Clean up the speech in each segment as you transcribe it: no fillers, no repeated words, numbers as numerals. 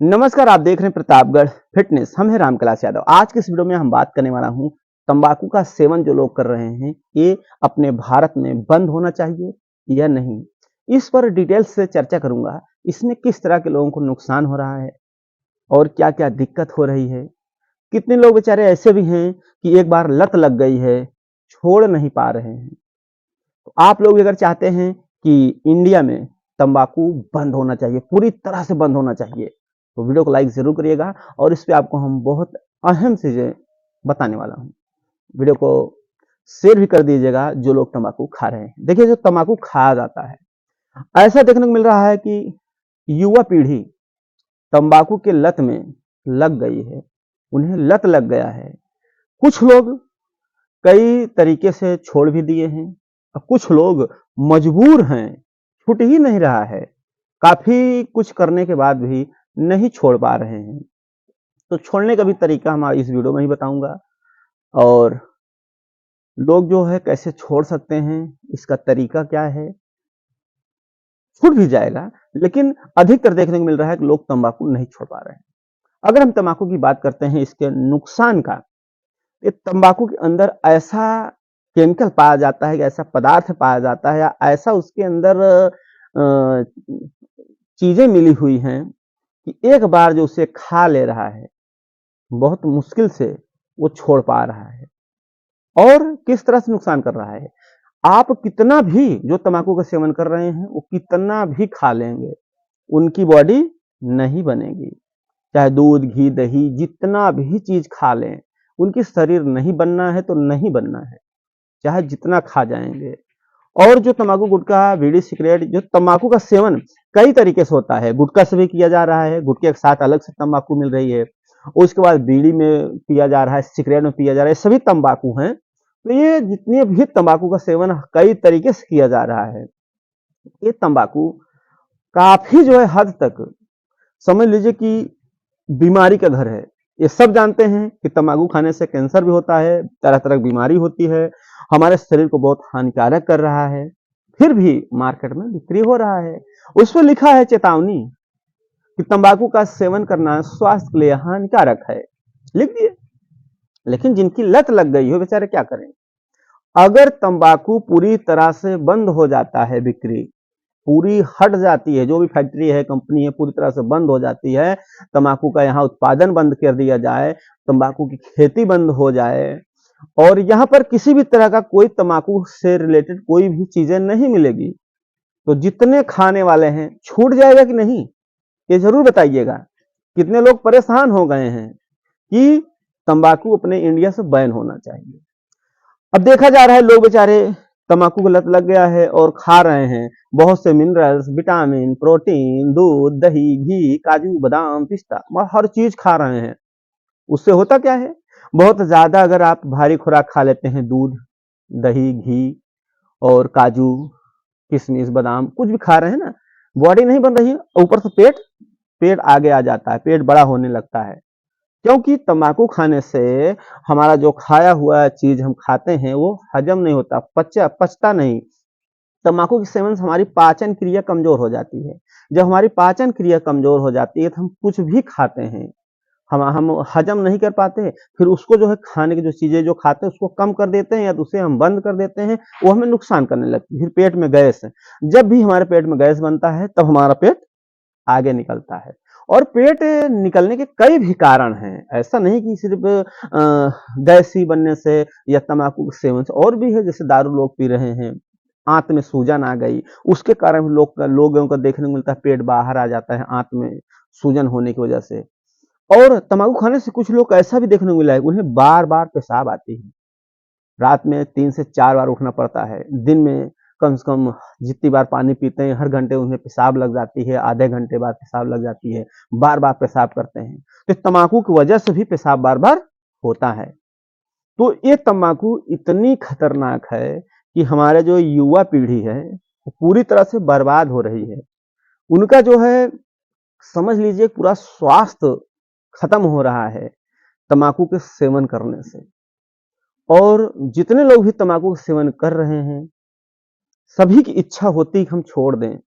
नमस्कार, आप देख रहे हैं प्रतापगढ़ फिटनेस। हम हैं रामकैलाश यादव। आज के इस वीडियो में हम बात करने वाला हूं तंबाकू का सेवन जो लोग कर रहे हैं, ये अपने भारत में बंद होना चाहिए या नहीं। इस पर डिटेल से चर्चा करूंगा। इसमें किस तरह के लोगों को नुकसान हो रहा है और क्या-क्या दिक्कत हो रही है। कितने लोग बेचारे ऐसे भी हैं कि एक बार लत लग गई है, छोड़ नहीं पा रहे हैं। तो आप लोग अगर चाहते हैं कि इंडिया में तंबाकू बंद होना चाहिए, पूरी तरह से बंद होना चाहिए, तो वीडियो को लाइक जरूर करिएगा और इस पे आपको हम बहुत अहम चीजें बताने वाला हूँ। वीडियो को शेयर भी कर दीजिएगा जो लोग तंबाकू खा रहे हैं। देखिए, जो तंबाकू खाया जाता है, ऐसा देखने को मिल रहा है कि युवा पीढ़ी तंबाकू के लत में लग गई है, उन्हें लत लग गया है। कुछ लोग कई तरीके से छोड़ भी दिए हैं और कुछ लोग मजबूर हैं, छूट ही नहीं रहा है। काफी कुछ करने के बाद भी नहीं छोड़ पा रहे हैं। तो छोड़ने का भी तरीका हम इस वीडियो में ही बताऊंगा और लोग जो है कैसे छोड़ सकते हैं, इसका तरीका क्या है। छूट भी जाएगा, लेकिन अधिकतर देखने को मिल रहा है कि लोग तंबाकू नहीं छोड़ पा रहे हैं। अगर हम तंबाकू की बात करते हैं, इसके नुकसान का, ये तंबाकू के अंदर ऐसा केमिकल पाया जाता है, ऐसा पदार्थ पाया जाता है या ऐसा उसके अंदर चीजें मिली हुई हैं कि एक बार जो उसे खा ले रहा है, बहुत मुश्किल से वो छोड़ पा रहा है। और किस तरह से नुकसान कर रहा है, आप कितना भी जो तंबाकू का सेवन कर रहे हैं, वो कितना भी खा लेंगे, उनकी बॉडी नहीं बनेगी। चाहे दूध, घी, दही, जितना भी चीज खा लें, उनकी शरीर नहीं बनना है तो नहीं बनना है, चाहे जितना खा जाएंगे। और जो तंबाकू, गुटखा, बीड़ी, सिगरेट, जो तंबाकू का सेवन कई तरीके से होता है। गुटखा से भी किया जा रहा है, गुटखे के साथ अलग से तंबाकू मिल रही है, उसके बाद बीड़ी में पिया जा रहा है, सिगरेट में पिया जा रहा है, सभी तंबाकू हैं। तो ये जितने भी तंबाकू का सेवन कई तरीके से किया जा रहा है, ये तंबाकू काफी जो है हद तक समझ लीजिए कि बीमारी का घर है। ये सब जानते हैं कि तंबाकू खाने से कैंसर भी होता है, तरह तरह की बीमारी होती है, हमारे शरीर को बहुत हानिकारक कर रहा है, फिर भी मार्केट में बिक्री हो रहा है। उस पर लिखा है चेतावनी कि तंबाकू का सेवन करना स्वास्थ्य के लिए हानिकारक है, लिख दिए। लेकिन जिनकी लत लग गई हो, बेचारे क्या करें। अगर तंबाकू पूरी तरह से बंद हो जाता है, बिक्री पूरी हट जाती है, जो भी फैक्ट्री है, कंपनी है, पूरी तरह से बंद हो जाती है, तंबाकू का यहाँ उत्पादन बंद कर दिया जाए, तंबाकू की खेती बंद हो जाए और यहाँ पर किसी भी तरह का कोई तंबाकू से रिलेटेड कोई भी चीजें नहीं मिलेगी, तो जितने खाने वाले हैं छूट जाएगा कि नहीं, ये जरूर बताइएगा। कितने लोग परेशान हो गए हैं कि तंबाकू अपने इंडिया से बैन होना चाहिए। अब देखा जा रहा है लोग बेचारे तंबाकू को लत लग गया है और खा रहे हैं बहुत से मिनरल्स, विटामिन, प्रोटीन, दूध, दही, घी, काजू, बादाम, पिस्ता, हर चीज खा रहे हैं। उससे होता क्या है, बहुत ज्यादा अगर आप भारी खुराक खा लेते हैं, दूध, दही, घी और काजू, किशमिश, बादाम कुछ भी खा रहे हैं ना, बॉडी नहीं बन रही है, ऊपर से पेट पेट आगे आ जाता है, पेट बड़ा होने लगता है। क्योंकि तंबाकू खाने से हमारा जो खाया हुआ चीज हम खाते हैं वो हजम नहीं होता, पचता नहीं। तंबाकू के सेवन से हमारी पाचन क्रिया कमजोर हो जाती है। जब हमारी पाचन क्रिया कमजोर हो जाती है तो हम कुछ भी खाते हैं, हम हजम नहीं कर पाते। फिर उसको जो है खाने की जो चीजें जो खाते हैं उसको कम कर देते हैं या तो उसे हम बंद कर देते हैं, वो हमें नुकसान करने लगती है। फिर पेट में गैस, जब भी हमारे पेट में गैस बनता है तब हमारा पेट आगे निकलता है। और पेट निकलने के कई भी कारण हैं, ऐसा नहीं कि सिर्फ गैस ही बनने से या तंबाकू के सेवन से, और भी है। जैसे दारू लोग पी रहे हैं, आंत में सूजन आ गई, उसके कारण लोगों को देखने को मिलता है पेट बाहर आ जाता है आंत में सूजन होने की वजह से। और तंबाकू खाने से कुछ लोग ऐसा भी देखने को मिला है, उन्हें बार बार पेशाब आती है, रात में 3 से 4 बार उठना पड़ता है, दिन में कम से कम जितनी बार पानी पीते हैं हर घंटे उन्हें पेशाब लग जाती है, आधे घंटे बाद पेशाब लग जाती है, बार बार पेशाब करते हैं। तो तंबाकू की वजह से भी पेशाब बार बार होता है। तो ये तंबाकू इतनी खतरनाक है कि हमारे जो युवा पीढ़ी है वो पूरी तरह से बर्बाद हो रही है। उनका जो है समझ लीजिए पूरा स्वास्थ्य खत्म हो रहा है तंबाकू के सेवन करने से। और जितने लोग भी तंबाकू का सेवन कर रहे हैं, सभी की इच्छा होती है कि हम छोड़ दें,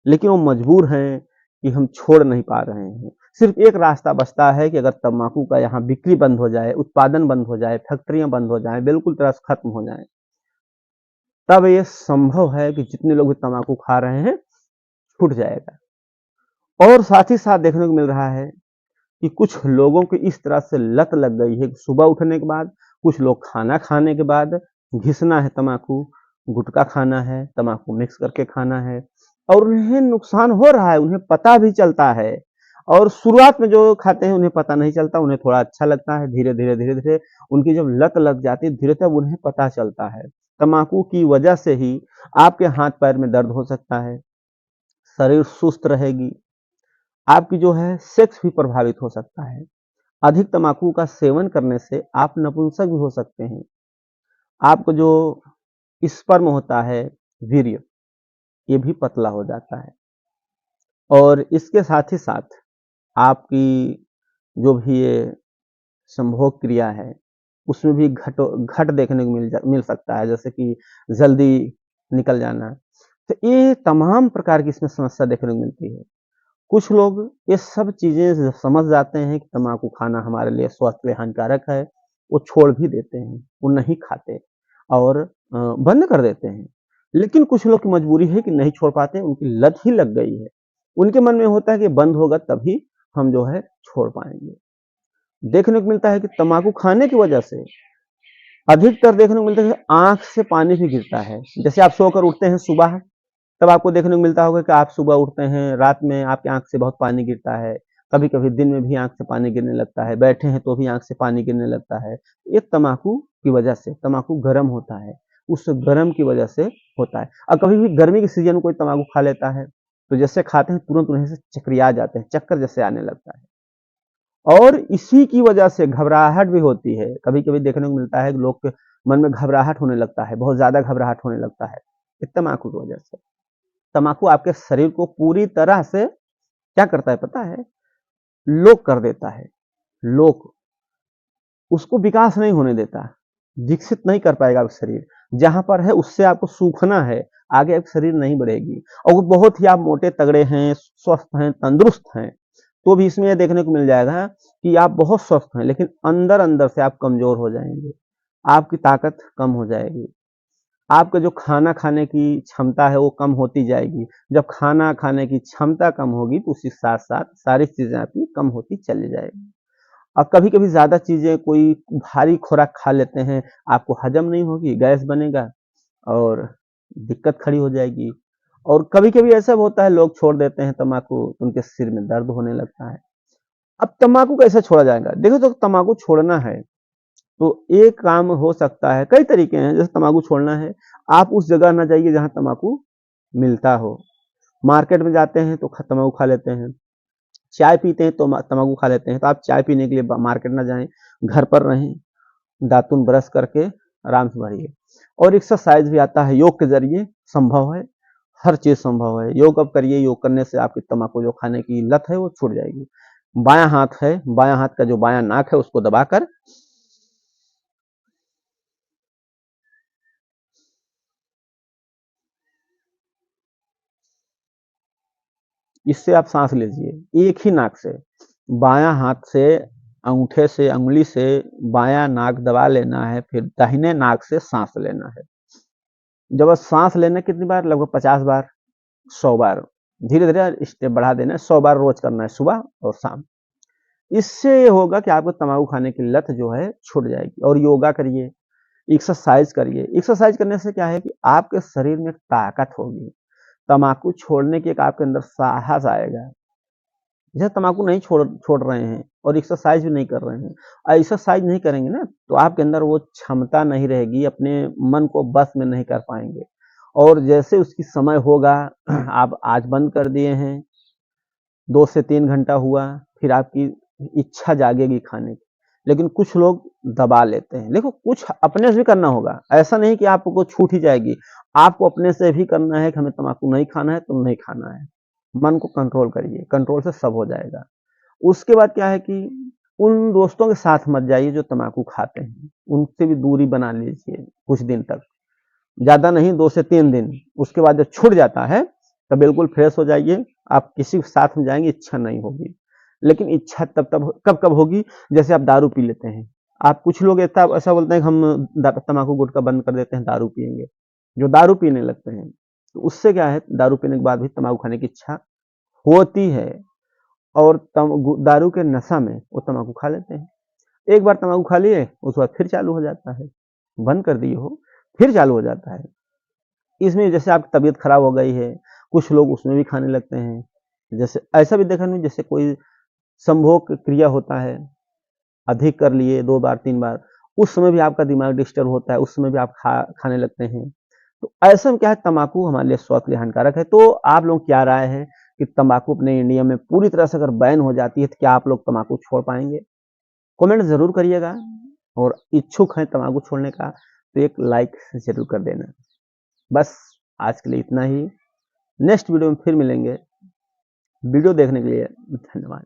लेकिन वो मजबूर हैं कि हम छोड़ नहीं पा रहे हैं। सिर्फ एक रास्ता बचता है कि अगर तम्बाकू का यहाँ बिक्री बंद हो जाए, उत्पादन बंद हो जाए, फैक्ट्रियां बंद हो जाएं, बिल्कुल तरह से खत्म हो जाएं, तब ये संभव है कि जितने लोग भी तम्बाकू खा रहे हैं छूट जाएगा। और साथ ही साथ देखने को मिल रहा है कि कुछ लोगों को इस तरह से लत लग गई है कि सुबह उठने के बाद, कुछ लोग खाना खाने के बाद घिसना है तम्बाकू, गुटखा खाना है, तम्बाकू मिक्स करके खाना है, और उन्हें नुकसान हो रहा है, उन्हें पता भी चलता है। और शुरुआत में जो खाते हैं उन्हें पता नहीं चलता, उन्हें थोड़ा अच्छा लगता है, धीरे धीरे धीरे धीरे उनकी जब लत लग जाती है, धीरे तब उन्हें पता चलता है। तम्बाकू की वजह से ही आपके हाथ पैर में दर्द हो सकता है, शरीर सुस्त रहेगी, आपकी जो है सेक्स भी प्रभावित हो सकता है। अधिक तम्बाकू का सेवन करने से आप नपुंसक भी हो सकते हैं। आपको जो स्पर्म होता है, वीर्य, ये भी पतला हो जाता है। और इसके साथ ही साथ आपकी जो भी ये संभोग क्रिया है, उसमें भी घट देखने को मिल सकता है, जैसे कि जल्दी निकल जाना। तो ये तमाम प्रकार की इसमें समस्या देखने को मिलती है। कुछ लोग ये सब चीजें समझ जाते हैं कि तम्बाकू खाना हमारे लिए स्वास्थ्य के लिए हानिकारक है, वो छोड़ भी देते हैं, वो नहीं खाते और बंद कर देते हैं। लेकिन कुछ लोग की मजबूरी है कि नहीं छोड़ पाते, उनकी लत ही लग गई है। उनके मन में होता है कि बंद होगा तभी हम जो है छोड़ पाएंगे। देखने को मिलता है कि तम्बाकू खाने की वजह से अधिकतर देखने को मिलता है कि आंख से पानी भी गिरता है। जैसे आप सोकर उठते हैं सुबह, तब आपको देखने को मिलता होगा कि आप सुबह उठते हैं, रात में आपकी आंख से बहुत पानी गिरता है, कभी कभी दिन में भी आंख से पानी गिरने लगता है, बैठे हैं तो भी आंख से पानी गिरने लगता है। ये तम्बाकू की वजह से, तम्बाकू गर्म होता है, उस गर्म की वजह से होता है। और कभी भी गर्मी के सीजन में कोई तम्बाकू खा लेता है तो जैसे खाते हैं तुरंत उन्हें से चक्रिया जाते हैं, चक्कर जैसे आने लगता है। और इसी की वजह से घबराहट भी होती है। कभी कभी देखने को मिलता है कि लोग के मन में घबराहट होने लगता है, बहुत ज्यादा घबराहट होने लगता है, तम्बाकू की वजह से। तम्बाकू आपके शरीर को पूरी तरह से क्या करता है पता है? लोक कर देता है। लोक, उसको विकास नहीं होने देता, विकसित नहीं कर पाएगा आपका शरीर। जहां पर है उससे आपको सूखना है, आगे आपकी शरीर नहीं बढ़ेगी। और वो बहुत ही आप मोटे तगड़े हैं, स्वस्थ हैं, तंदुरुस्त हैं, तो भी इसमें यह देखने को मिल जाएगा कि आप बहुत स्वस्थ हैं, लेकिन अंदर अंदर से आप कमजोर हो जाएंगे, आपकी ताकत कम हो जाएगी, आपका जो खाना खाने की क्षमता है वो कम होती जाएगी। जब खाना खाने की क्षमता कम होगी तो उसी साथ साथ सारी चीजें आपकी कम होती चली जाएगी। और कभी कभी ज्यादा चीजें, कोई भारी खुराक खा लेते हैं, आपको हजम नहीं होगी, गैस बनेगा और दिक्कत खड़ी हो जाएगी। और कभी कभी ऐसा होता है, लोग छोड़ देते हैं तम्बाकू, उनके सिर में दर्द होने लगता है। अब तम्बाकू कैसे छोड़ा जाएगा? देखो, तो तम्बाकू छोड़ना है तो एक काम हो सकता है, कई तरीके हैं। जैसे तम्बाकू छोड़ना है, आप उस जगह ना जाइए जहां तम्बाकू मिलता हो। मार्केट में जाते हैं तो तम्बाकू खा लेते हैं, चाय पीते हैं तो तम्बाकू खा लेते हैं, तो आप चाय पीने के लिए मार्केट ना जाएं, घर पर रहें, दातुन ब्रश करके आराम से भरिए। और एक्सरसाइज भी आता है, योग के जरिए संभव है, हर चीज संभव है। योग अब करिए, योग करने से आपकी तम्बाकू जो खाने की लत है वो छूट जाएगी। बायां हाथ है, बायां हाथ का जो बायां नाक है उसको दबाकर, इससे आप सांस लीजिए एक ही नाक से। बायां हाथ से अंगूठे से, अंगुली से बायां नाक दबा लेना है, फिर दाहिने नाक से सांस लेना है। जब आप सांस लेना कितनी बार? लगभग 50 बार, 100 बार, धीरे धीरे स्टेप बढ़ा देना है। 100 बार रोज करना है, सुबह और शाम। इससे ये होगा कि आपको तम्बाकू खाने की लत जो है छूट जाएगी। और योगा करिए, एक्सरसाइज करिए। एक्सरसाइज करने से क्या है कि आपके शरीर में ताकत होगी, तम्बाकू छोड़ने की एक आपके अंदर साहस आएगा। जैसे तम्बाकू नहीं छोड़ छोड़ रहे हैं और एक्सरसाइज भी नहीं कर रहे हैं, और एक्सरसाइज नहीं करेंगे ना तो आपके अंदर वो क्षमता नहीं रहेगी, अपने मन को बस में नहीं कर पाएंगे। और जैसे उसकी समय होगा, आप आज बंद कर दिए हैं, 2 से 3 घंटा हुआ, फिर आपकी इच्छा जागेगी खाने की। लेकिन कुछ लोग दबा लेते हैं। देखो, कुछ अपने से भी करना होगा, ऐसा नहीं कि आपको छूट ही जाएगी। आपको अपने से भी करना है कि हमें तम्बाकू नहीं खाना है तो नहीं खाना है। मन को कंट्रोल करिए, कंट्रोल से सब हो जाएगा। उसके बाद क्या है कि उन दोस्तों के साथ मत जाइए जो तम्बाकू खाते हैं, उनसे भी दूरी बना लीजिए कुछ दिन तक, ज्यादा नहीं, 2 से 3 दिन। उसके बाद जब छूट जाता है तब बिल्कुल फ्रेश हो जाइए, आप किसी के साथ में जाएंगे इच्छा नहीं होगी। लेकिन इच्छा कब कब होगी, जैसे आप दारू पी लेते हैं। आप कुछ लोग ऐसा बोलते हैं कि हम तम्बाकू गुटखा बंद कर देते हैं, दारू पिएंगे। जो दारू पीने लगते हैं तो उससे क्या है, दारू पीने के बाद भी तम्बाकू खाने की इच्छा होती है और दारू के नशा में वो तम्बाकू खा लेते हैं। एक बार तम्बाकू खा लिए उसके बाद फिर चालू हो जाता है, बंद कर दिए हो फिर चालू हो जाता है। इसमें जैसे आपकी तबीयत खराब हो गई है, कुछ लोग उसमें भी खाने लगते हैं। जैसे ऐसा भी देखा नहीं, जैसे कोई संभोग क्रिया होता है, अधिक कर लिए 2 बार 3 बार, उस समय भी आपका दिमाग डिस्टर्ब होता है, उस समय भी आप खाने लगते हैं। तो ऐसे में क्या है, तम्बाकू हमारे लिए स्वास्थ्य के लिए हानिकारक है। तो आप लोग क्या राय है कि तम्बाकू अपने इंडिया में पूरी तरह से अगर बैन हो जाती है तो क्या आप लोग तम्बाकू छोड़ पाएंगे? कमेंट जरूर करिएगा और इच्छुक हैं तम्बाकू छोड़ने का तो एक लाइक जरूर कर देना। बस आज के लिए इतना ही। नेक्स्ट वीडियो में फिर मिलेंगे। वीडियो देखने के लिए धन्यवाद।